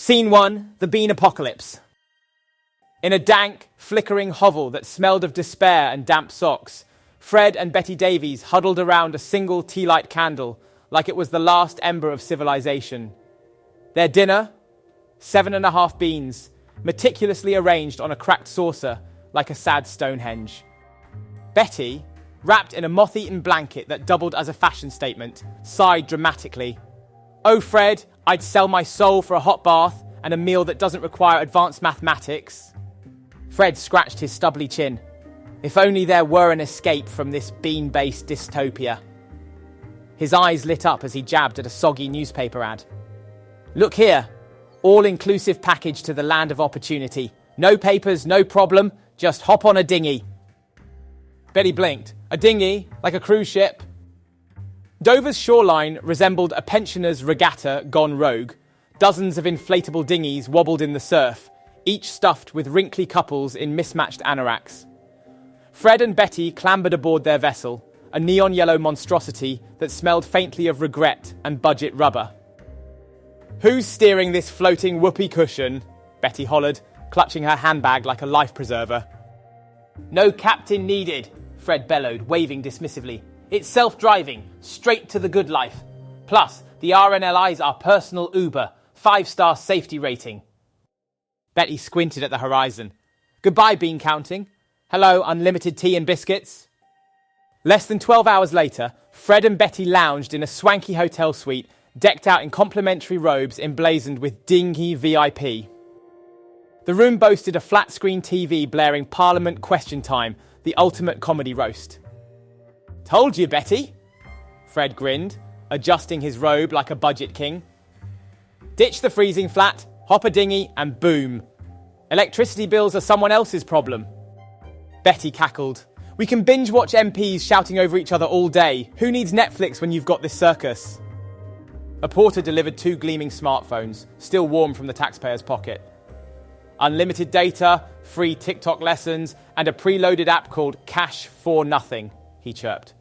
Scene 1, the bean apocalypse. In a dank, flickering hovel that smelled of despair and damp socks, Fred and Betty Davies huddled around a single tea-light candle like it was the last ember of civilization. Their dinner, 7.5 beans, meticulously arranged on a cracked saucer like a sad Stonehenge. Betty, wrapped in a moth-eaten blanket that doubled as a fashion statement, sighed dramatically. "Oh, Fred, I'd sell my soul for a hot bath and a meal that doesn't require advanced mathematics." Fred scratched his stubbly chin. If only there were an escape from this bean-based dystopia. His eyes lit up as he jabbed at a soggy newspaper ad. "Look here, all-inclusive package to the land of opportunity. No papers, no problem, just hop on a dinghy." Betty blinked. A dinghy? Like a cruise ship? Dover's shoreline resembled a pensioner's regatta gone rogue. Dozens of inflatable dinghies wobbled in the surf, each stuffed with wrinkly couples in mismatched anoraks. Fred and Betty clambered aboard their vessel, a neon-yellow monstrosity that smelled faintly of regret and budget rubber. "Who's steering this floating whoopee cushion?" Betty hollered, clutching her handbag like a life preserver. "No captain needed," Fred bellowed, waving dismissively. "It's self-driving, straight to the good life. Plus, the RNLI's our personal Uber, 5-star safety rating." Betty squinted at the horizon. "Goodbye, bean counting. Hello, unlimited tea and biscuits." Less than 12 hours later, Fred and Betty lounged in a swanky hotel suite, decked out in complimentary robes emblazoned with dingy VIP. The room boasted a flat-screen TV blaring Parliament Question Time, the ultimate comedy roast. "Told you, Betty," Fred grinned, adjusting his robe like a budget king. "Ditch the freezing flat, hop a dinghy, and boom. Electricity bills are someone else's problem." Betty cackled. "We can binge-watch MPs shouting over each other all day. Who needs Netflix when you've got this circus?" A porter delivered 2 gleaming smartphones, still warm from the taxpayer's pocket. "Unlimited data, free TikTok lessons, and a preloaded app called Cash for Nothing," he chirped.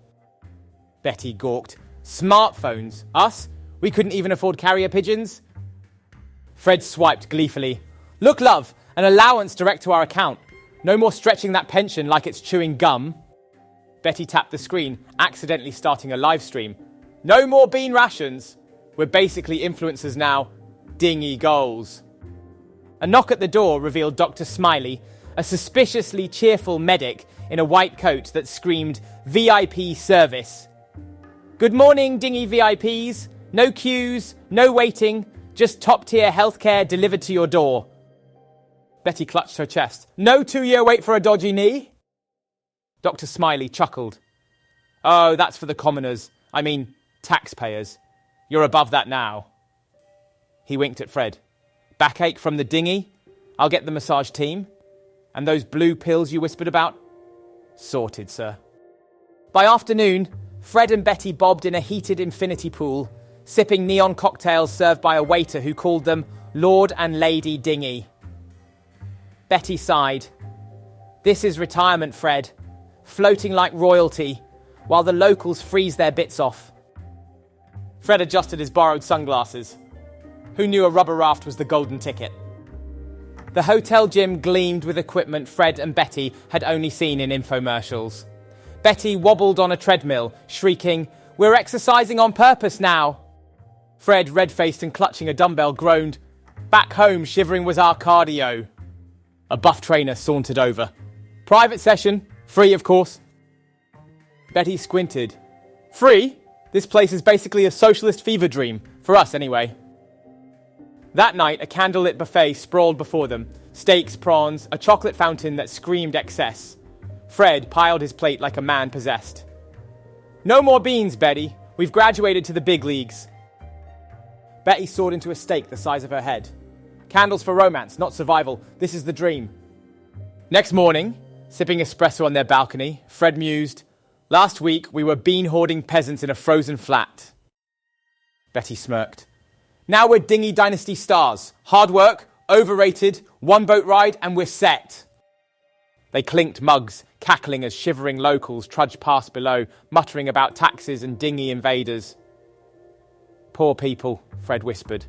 Betty gawked. "Smartphones? Us? We couldn't even afford carrier pigeons?" Fred swiped gleefully. "Look, love, an allowance direct to our account. No more stretching that pension like it's chewing gum." Betty tapped the screen, accidentally starting a live stream. "No more bean rations. We're basically influencers now. Dingy goals." A knock at the door revealed Dr. Smiley, a suspiciously cheerful medic in a white coat that screamed VIP service. "Good morning, dingy VIPs. No queues, no waiting, just top-tier healthcare delivered to your door." Betty clutched her chest. "No 2-year wait for a dodgy knee?" Dr. Smiley chuckled. "Oh, that's for the commoners. I mean, taxpayers. You're above that now." He winked at Fred. "Backache from the dinghy? I'll get the massage team. And those blue pills you whispered about? Sorted, sir." By afternoon, Fred and Betty bobbed in a heated infinity pool, sipping neon cocktails served by a waiter who called them Lord and Lady Dinghy. Betty sighed. "This is retirement, Fred. Floating like royalty, while the locals freeze their bits off." Fred adjusted his borrowed sunglasses. Who knew a rubber raft was the golden ticket? The hotel gym gleamed with equipment Fred and Betty had only seen in infomercials. Betty wobbled on a treadmill, shrieking, "We're exercising on purpose now." Fred, red-faced and clutching a dumbbell, groaned, "Back home, shivering was our cardio." A buff trainer sauntered over. "Private session, free of course." Betty squinted. "Free? This place is basically a socialist fever dream, for us anyway." That night, a candlelit buffet sprawled before them. Steaks, prawns, a chocolate fountain that screamed excess. Fred piled his plate like a man possessed. "No more beans, Betty. We've graduated to the big leagues." Betty soared into a steak the size of her head. "Candles for romance, not survival. This is the dream." Next morning, sipping espresso on their balcony, Fred mused, "Last week, we were bean-hoarding peasants in a frozen flat." Betty smirked. "Now we're Dinghy Dynasty stars. Hard work, overrated, 1 boat ride, and we're set." They clinked mugs, cackling as shivering locals trudged past below, muttering about taxes and dinghy invaders. "Poor people," Fred whispered.